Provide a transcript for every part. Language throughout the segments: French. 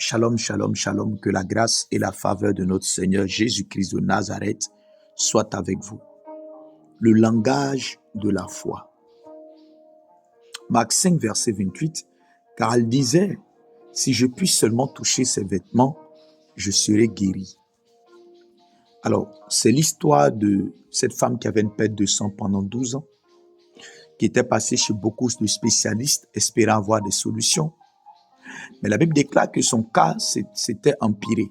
Shalom, shalom, shalom, que la grâce et la faveur de notre Seigneur Jésus-Christ de Nazareth soient avec vous. Le langage de la foi. Marc 5, verset 28, car elle disait, si je puis seulement toucher ses vêtements, je serai guéri. Alors, c'est l'histoire de cette femme qui avait une perte de sang pendant 12 ans, qui était passée chez beaucoup de spécialistes, espérant avoir des solutions. Mais la Bible déclare que son cas s'était empiré.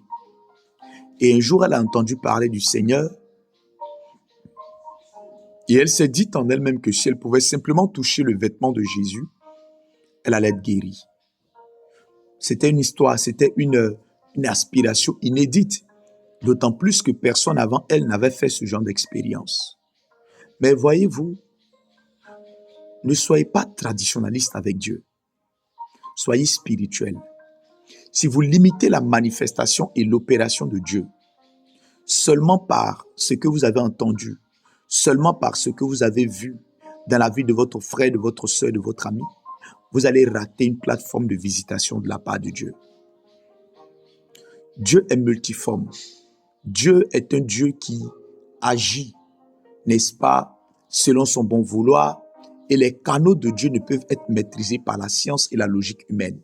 Et un jour, elle a entendu parler du Seigneur et elle s'est dit en elle-même que si elle pouvait simplement toucher le vêtement de Jésus, elle allait être guérie. C'était une histoire, c'était une aspiration inédite, d'autant plus que personne avant elle n'avait fait ce genre d'expérience. Mais voyez-vous, ne soyez pas traditionnaliste avec Dieu. Soyez spirituel. Si vous limitez la manifestation et l'opération de Dieu seulement par ce que vous avez entendu, seulement par ce que vous avez vu dans la vie de votre frère, de votre soeur, de votre ami, vous allez rater une plateforme de visitation de la part de Dieu. Dieu est multiforme. Dieu est un Dieu qui agit, n'est-ce pas, selon son bon vouloir, et les canaux de Dieu ne peuvent être maîtrisés par la science et la logique humaine.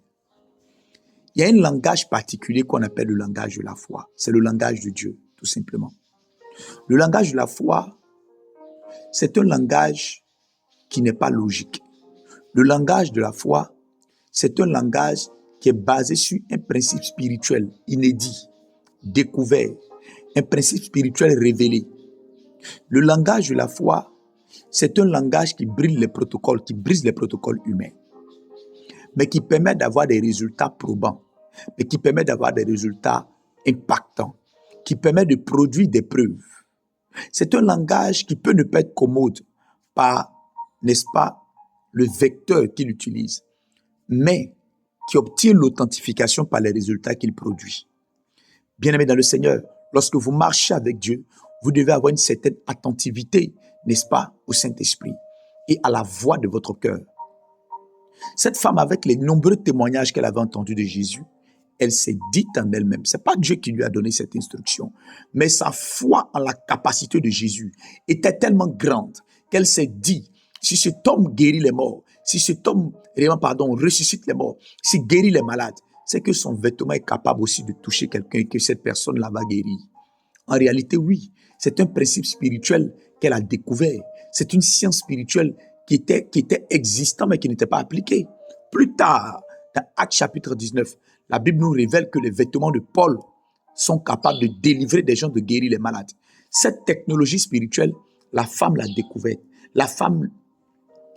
Il y a un langage particulier qu'on appelle le langage de la foi. C'est le langage de Dieu, tout simplement. Le langage de la foi, c'est un langage qui n'est pas logique. Le langage de la foi, c'est un langage qui est basé sur un principe spirituel inédit, découvert, un principe spirituel révélé. Le langage de la foi, c'est un langage qui brise les protocoles humains, mais qui permet d'avoir des résultats probants, mais qui permet d'avoir des résultats impactants, qui permet de produire des preuves. C'est un langage qui peut ne pas être commode par, n'est-ce pas, le vecteur qu'il utilise, mais qui obtient l'authentification par les résultats qu'il produit. Bien-aimés dans le Seigneur, lorsque vous marchez avec Dieu, vous devez avoir une certaine attentivité, n'est-ce pas, au Saint-Esprit et à la voix de votre cœur. Cette femme, avec les nombreux témoignages qu'elle avait entendus de Jésus, elle s'est dit en elle-même, c'est pas Dieu qui lui a donné cette instruction, mais sa foi en la capacité de Jésus était tellement grande qu'elle s'est dit, si cet homme guérit les morts, si cet homme, ressuscite les morts, s'il guérit les malades, c'est que son vêtement est capable aussi de toucher quelqu'un et que cette personne-là va guérir. En réalité, oui, c'est un principe spirituel qu'elle a découvert. C'est une science spirituelle qui était existante mais qui n'était pas appliquée. Plus tard, dans Actes chapitre 19, la Bible nous révèle que les vêtements de Paul sont capables de délivrer des gens, de guérir les malades. Cette technologie spirituelle, la femme l'a découverte. La femme,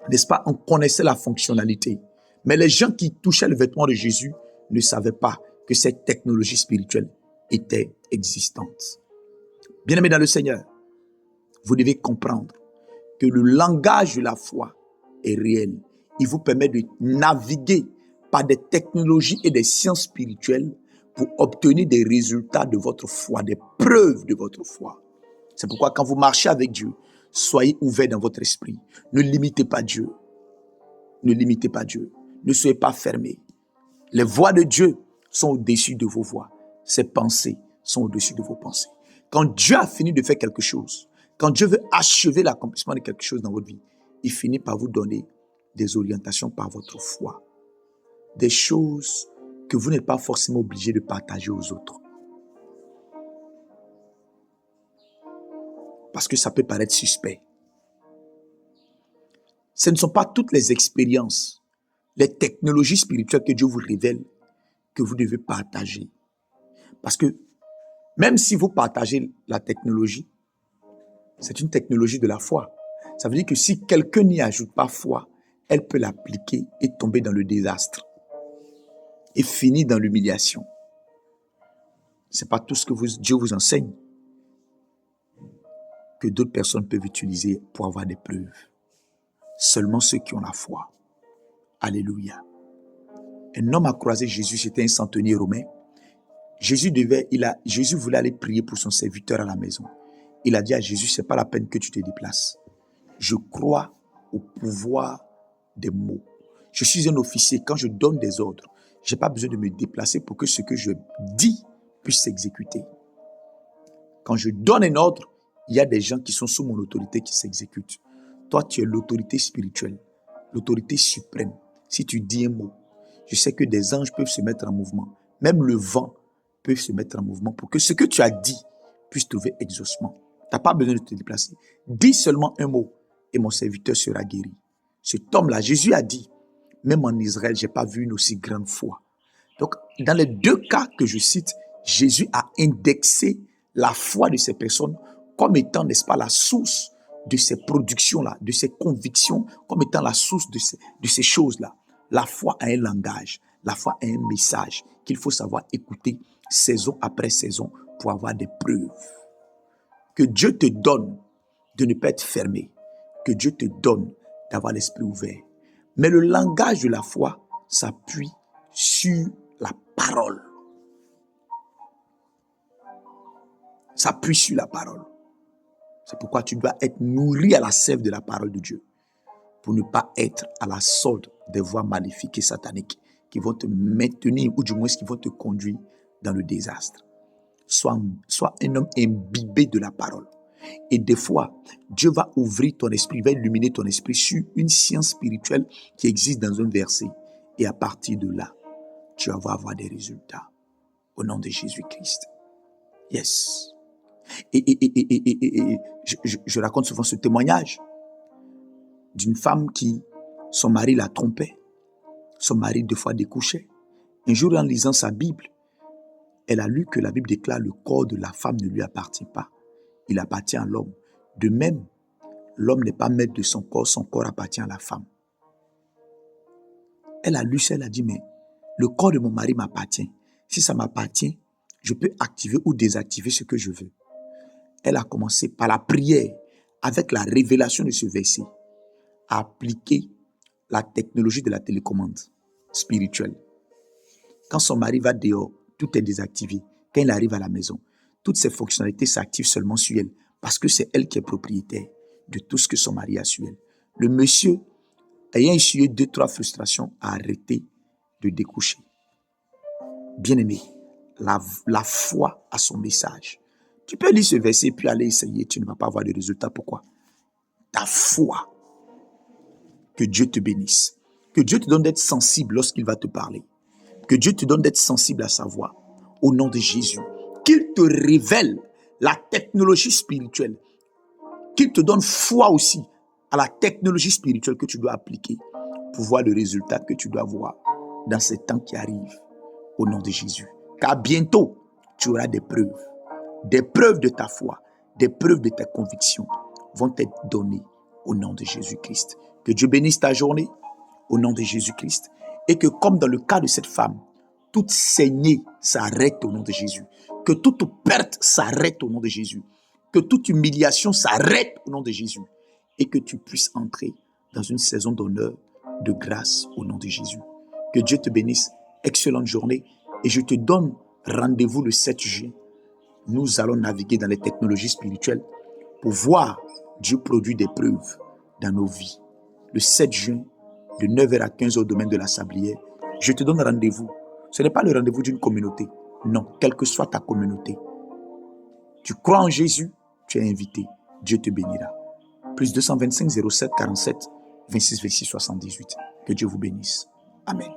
n'est-ce pas, on connaissait la fonctionnalité. Mais les gens qui touchaient le vêtement de Jésus ne savaient pas que cette technologie spirituelle était existante. Bien-aimés dans le Seigneur, vous devez comprendre que le langage de la foi est réel. Il vous permet de naviguer par des technologies et des sciences spirituelles pour obtenir des résultats de votre foi, des preuves de votre foi. C'est pourquoi quand vous marchez avec Dieu, soyez ouverts dans votre esprit. Ne limitez pas Dieu. Ne limitez pas Dieu. Ne soyez pas fermés. Les voix de Dieu sont au-dessus de vos voix. Ses pensées sont au-dessus de vos pensées. Quand Dieu a fini de faire quelque chose, quand Dieu veut achever l'accomplissement de quelque chose dans votre vie, il finit par vous donner des orientations par votre foi. Des choses que vous n'êtes pas forcément obligé de partager aux autres. Parce que ça peut paraître suspect. Ce ne sont pas toutes les expériences, les technologies spirituelles que Dieu vous révèle que vous devez partager. Parce que même si vous partagez la technologie, c'est une technologie de la foi. Ça veut dire que si quelqu'un n'y ajoute pas foi, elle peut l'appliquer et tomber dans le désastre et finir dans l'humiliation. Ce n'est pas tout ce que Dieu vous enseigne que d'autres personnes peuvent utiliser pour avoir des preuves. Seulement ceux qui ont la foi. Alléluia. Un homme a croisé Jésus, c'était un centenier romain. Jésus voulait aller prier pour son serviteur à la maison. Il a dit à Jésus, c'est pas la peine que tu te déplaces. Je crois au pouvoir des mots. Je suis un officier. Quand je donne des ordres, Je n'ai pas besoin de me déplacer pour que ce que je dis puisse s'exécuter. Quand je donne un ordre, il y a des gens qui sont sous mon autorité qui s'exécutent. Toi, tu es l'autorité spirituelle, l'autorité suprême. Si tu dis un mot, je sais que des anges peuvent se mettre en mouvement. Même le vent peut se mettre en mouvement pour que ce que tu as dit puisse trouver exaucement. Tu n'as pas besoin de te déplacer. Dis seulement un mot et mon serviteur sera guéri. Cet homme-là, Jésus a dit, même en Israël, je n'ai pas vu une aussi grande foi. Donc, dans les deux cas que je cite, Jésus a indexé la foi de ces personnes comme étant, n'est-ce pas, la source de ces productions-là, de ces convictions, comme étant la source de ces choses-là. La foi a un langage, la foi a un message qu'il faut savoir écouter saison après saison pour avoir des preuves. Que Dieu te donne de ne pas être fermé, que Dieu te donne d'avoir l'esprit ouvert. Mais le langage de la foi s'appuie sur la parole. S'appuie sur la parole. C'est pourquoi tu dois être nourri à la sève de la parole de Dieu pour ne pas être à la solde des voies maléfiques et sataniques qui vont te maintenir ou du moins qui vont te conduire dans le désastre. Sois un homme imbibé de la parole. Et des fois, Dieu va ouvrir ton esprit, va illuminer ton esprit sur une science spirituelle qui existe dans un verset. Et à partir de là, tu vas avoir des résultats. Au nom de Jésus-Christ. Yes. Et je raconte souvent ce témoignage d'une femme qui, son mari la trompait. Son mari 2 fois découchait. Un jour, en lisant sa Bible, elle a lu que la Bible déclare le corps de la femme ne lui appartient pas. Il appartient à l'homme. De même, l'homme n'est pas maître de son corps appartient à la femme. Elle a lu ça, elle a dit, mais le corps de mon mari m'appartient. Si ça m'appartient, je peux activer ou désactiver ce que je veux. Elle a commencé par la prière, avec la révélation de ce verset, à appliquer la technologie de la télécommande spirituelle. Quand son mari va dehors, tout est désactivé. Quand il arrive à la maison, toutes ces fonctionnalités s'activent seulement sur elle, parce que c'est elle qui est propriétaire de tout ce que son mari a sur elle. Le monsieur, ayant essuyé 2-3 frustrations, a arrêté de découcher. Bien-aimé, la foi a son message. Tu peux lire ce verset puis aller essayer, tu ne vas pas avoir de résultat. Pourquoi? Ta foi. Que Dieu te bénisse. Que Dieu te donne d'être sensible lorsqu'il va te parler. Que Dieu te donne d'être sensible à sa voix. Au nom de Jésus. Qu'il te révèle la technologie spirituelle. Qu'il te donne foi aussi à la technologie spirituelle que tu dois appliquer pour voir le résultat que tu dois voir dans ces temps qui arrivent. Au nom de Jésus. Car bientôt, tu auras des preuves. Des preuves de ta foi, des preuves de tes convictions vont être données au nom de Jésus-Christ. Que Dieu bénisse ta journée au nom de Jésus-Christ. Et que comme dans le cas de cette femme, toute saignée s'arrête au nom de Jésus. Que toute perte s'arrête au nom de Jésus. Que toute humiliation s'arrête au nom de Jésus. Et que tu puisses entrer dans une saison d'honneur, de grâce au nom de Jésus. Que Dieu te bénisse. Excellente journée. Et je te donne rendez-vous le 7 juin. Nous allons naviguer dans les technologies spirituelles pour voir Dieu produire des preuves dans nos vies. Le 7 juin, de 9h à 15h au domaine de la Sablière, je te donne rendez-vous. Ce n'est pas le rendez-vous d'une communauté. Non, quelle que soit ta communauté. Tu crois en Jésus, tu es invité. Dieu te bénira. Plus 225 07 47 26 26 78. Que Dieu vous bénisse. Amen.